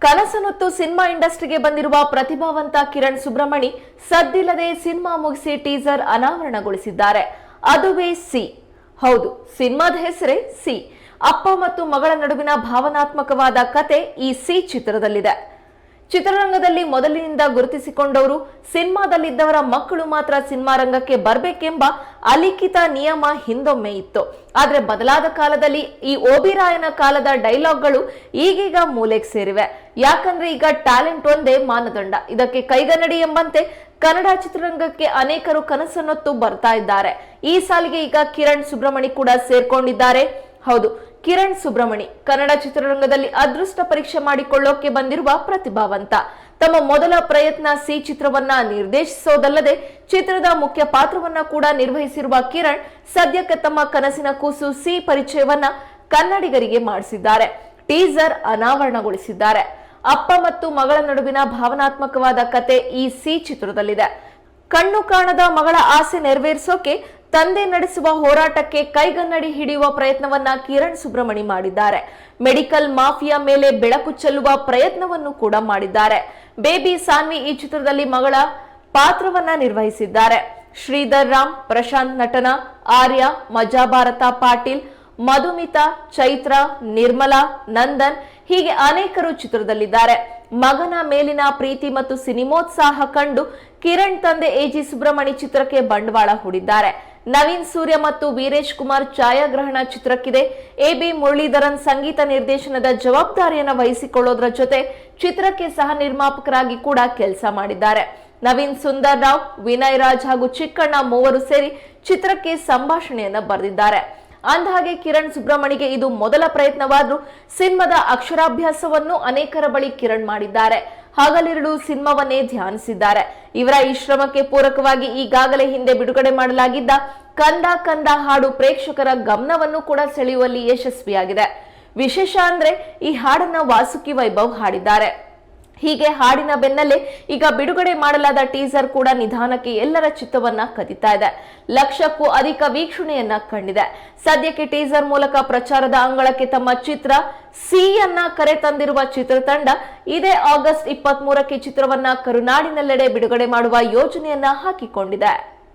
ಕನಸನೊತ್ತು cinema ಇಂಡಸ್ಟ್ರಿಗೆ ಬಂದಿರುವ ಪ್ರತಿಭಾವಂತ ಕಿರಣ್ ಸುಬ್ರಮಣಿ ಸದ್ದಿಲ್ಲದೆ ಸಿನಿಮಾ ಮುಗಿಸಿ ಟೀಸರ್ ಅನಾವರಣಗೊಳಿಸಿದ್ದಾರೆ. ಅದುವೇ ಸಿ. ಹೌದು, ಸಿನಿಮಾದ ಹೆಸರೇ ಸಿ. ಅಪ್ಪ ಮತ್ತು ಮಗಳ ನಡುವಿನ ಭಾವನಾತ್ಮಕವಾದ ಕತೆ ಈ ಸಿ ಚಿತ್ರದಲ್ಲಿದೆ. ಚಿತ್ರರಂಗದಲ್ಲಿ ಮೊದಲಿನಿಂದ ಗುರುತಿಸಿಕೊಂಡವರು ಸಿನಿಮಾದಲ್ಲಿದ್ದವರ ಮಕ್ಕಳು ಮಾತ್ರ ಸಿನಿಮಾ ರಂಗಕ್ಕೆ ಬರಬೇಕೆಂಬ ಅಲಿಖಿತ ನಿಯಮ ಹಿಂದೊಮ್ಮೆ ಇತ್ತು. ಆದ್ರೆ ಬದಲಾದ ಕಾಲದಲ್ಲಿ ಈ ಓಬಿರಾಯನ ಕಾಲದ ಡೈಲಾಗ್ಗಳು ಈಗೀಗ ಮೂಲೆಗೆ ಸೇರಿವೆ. ಯಾಕಂದ್ರೆ ಈಗ ಟ್ಯಾಲೆಂಟ್ ಒಂದೇ ಮಾನದಂಡ. ಇದಕ್ಕೆ ಕೈಗನ್ನಡಿ ಎಂಬಂತೆ ಕನ್ನಡ ಚಿತ್ರರಂಗಕ್ಕೆ ಅನೇಕರು ಕನಸನ್ನೊತ್ತು ಬರ್ತಾ ಇದ್ದಾರೆ. ಈ ಸಾಲಿಗೆ ಈಗ ಕಿರಣ್ ಸುಬ್ರಮಣಿ ಕೂಡ ಸೇರ್ಕೊಂಡಿದ್ದಾರೆ. ಹೌದು, ಕಿರಣ್ ಸುಬ್ರಮಣಿ ಕನ್ನಡ ಚಿತ್ರರಂಗದಲ್ಲಿ ಅದೃಷ್ಟ ಪರೀಕ್ಷೆ ಮಾಡಿಕೊಳ್ಳೋಕೆ ಬಂದಿರುವ ಪ್ರತಿಭಾವಂತ. ತಮ್ಮ ಮೊದಲ ಪ್ರಯತ್ನ ಸಿ ಚಿತ್ರವನ್ನ ನಿರ್ದೇಶಿಸೋದಲ್ಲದೆ ಚಿತ್ರದ ಮುಖ್ಯ ಪಾತ್ರವನ್ನ ಕೂಡ ನಿರ್ವಹಿಸಿರುವ ಕಿರಣ್ ಸದ್ಯಕ್ಕೆ ತಮ್ಮ ಕನಸಿನ ಕೂಸು ಸಿ ಪರಿಚಯವನ್ನ ಕನ್ನಡಿಗರಿಗೆ ಮಾಡಿಸಿದ್ದಾರೆ. ಟೀಸರ್ ಅನಾವರಣಗೊಳಿಸಿದ್ದಾರೆ. ಅಪ್ಪ ಮತ್ತು ಮಗಳ ನಡುವಿನ ಭಾವನಾತ್ಮಕವಾದ ಕತೆ ಈ ಸಿ ಚಿತ್ರದಲ್ಲಿದೆ. ಕಣ್ಣು ಕಾಣದ ಮಗಳ ಆಸೆ ನೆರವೇರಿಸೋಕೆ ತಂದೆ ನಡೆಸುವ ಹೋರಾಟಕ್ಕೆ ಕೈಗನ್ನಡಿ ಹಿಡಿಯುವ ಪ್ರಯತ್ನವನ್ನ ಕಿರಣ್ ಸುಬ್ರಮಣಿ ಮಾಡಿದ್ದಾರೆ. ಮೆಡಿಕಲ್ ಮಾಫಿಯಾ ಮೇಲೆ ಬೆಳಕು ಚೆಲ್ಲುವ ಪ್ರಯತ್ನವನ್ನು ಕೂಡ ಮಾಡಿದ್ದಾರೆ. ಬೇಬಿ ಸಾನ್ವಿ ಈ ಚಿತ್ರದಲ್ಲಿ ಮಗಳ ಪಾತ್ರವನ್ನ ನಿರ್ವಹಿಸಿದ್ದಾರೆ. ಶ್ರೀಧರ್ ರಾಮ್, ಪ್ರಶಾಂತ್ ನಟನ, ಆರ್ಯ, ಮಜಾ ಭಾರತ ಪಾಟೀಲ್, ಮಧುಮಿತಾ, ಚೈತ್ರ, ನಿರ್ಮಲಾ, ನಂದನ್ ಹೀಗೆ ಅನೇಕರು ಚಿತ್ರದಲ್ಲಿದ್ದಾರೆ. ಮಗನ ಮೇಲಿನ ಪ್ರೀತಿ ಮತ್ತು ಸಿನಿಮೋತ್ಸಾಹ ಕಂಡು ಕಿರಣ್ ತಂದೆ ಎಜಿ ಸುಬ್ರಮಣಿ ಚಿತ್ರಕ್ಕೆ ಬಂಡವಾಳ ಹೂಡಿದ್ದಾರೆ. ನವೀನ್ ಸೂರ್ಯ ಮತ್ತು ವೀರೇಶ್ ಕುಮಾರ್ ಛಾಯಾಗ್ರಹಣ ಚಿತ್ರಕ್ಕಿದೆ. ಎಬಿ ಮುರಳೀಧರನ್ ಸಂಗೀತ ನಿರ್ದೇಶನದ ಜವಾಬ್ದಾರಿಯನ್ನು ವಹಿಸಿಕೊಳ್ಳೋದ್ರ ಜೊತೆ ಚಿತ್ರಕ್ಕೆ ಸಹ ನಿರ್ಮಾಪಕರಾಗಿ ಕೂಡ ಕೆಲಸ ಮಾಡಿದ್ದಾರೆ. ನವೀನ್ ಸುಂದರ್ ರಾವ್, ವಿನಯ್ ರಾಜ್ ಹಾಗೂ ಚಿಕ್ಕಣ್ಣ ಮೂವರು ಸೇರಿ ಚಿತ್ರಕ್ಕೆ ಸಂಭಾಷಣೆಯನ್ನ ಬರೆದಿದ್ದಾರೆ. ಅಂದಹಾಗೆ ಕಿರಣ್ ಸುಬ್ರಮಣಿಗೆ ಇದು ಮೊದಲ ಪ್ರಯತ್ನವಾದ್ರೂ ಸಿನಿಮಾದ ಅಕ್ಷರಾಭ್ಯಾಸವನ್ನು ಅನೇಕರ ಬಳಿ ಕಿರಣ್ ಮಾಡಿದ್ದಾರೆ. ಹಗಲಿರುಳು ಸಿನಿಮಾವನ್ನೇ ಧ್ಯಾನಿಸಿದ್ದಾರೆ. ಇವರ ಈ ಶ್ರಮಕ್ಕೆ ಪೂರಕವಾಗಿ ಈಗಾಗಲೇ ಹಿಂದೆ ಬಿಡುಗಡೆ ಮಾಡಲಾಗಿದ್ದ ಕಂದ ಕಂದ ಹಾಡು ಪ್ರೇಕ್ಷಕರ ಗಮನವನ್ನು ಕೂಡ ಸೆಳೆಯುವಲ್ಲಿ ಯಶಸ್ವಿಯಾಗಿದೆ. ವಿಶೇಷ ಅಂದ್ರೆ ಈ ಹಾಡನ್ನ ವಾಸುಕಿ ವೈಭವ್ ಹಾಡಿದ್ದಾರೆ. ಹೀಗೆ ಹಾಡಿನ ಬೆನ್ನಲ್ಲೇ ಈಗ ಬಿಡುಗಡೆ ಮಾಡಲಾದ ಟೀಸರ್ ಕೂಡ ನಿಧಾನಕ್ಕೆ ಎಲ್ಲರ ಚಿತ್ತವನ್ನ ಕದಿತಾ ಇದೆ. ಲಕ್ಷಕ್ಕೂ ಅಧಿಕ ವೀಕ್ಷಣೆಯನ್ನ ಕಂಡಿದೆ. ಸದ್ಯಕ್ಕೆ ಟೀಸರ್ ಮೂಲಕ ಪ್ರಚಾರದ ಅಂಗಳಕ್ಕೆ ತಮ್ಮ ಚಿತ್ರ ಸಿ ಯನ್ನ ಕರೆ ತಂದಿರುವ ಚಿತ್ರತಂಡ ಇದೇ ಆಗಸ್ಟ್ 23ಕ್ಕೆ ಚಿತ್ರವನ್ನ ಕರುನಾಡಿನೆಲ್ಲೆಡೆ ಬಿಡುಗಡೆ ಮಾಡುವ ಯೋಜನೆಯನ್ನ ಹಾಕಿಕೊಂಡಿದೆ.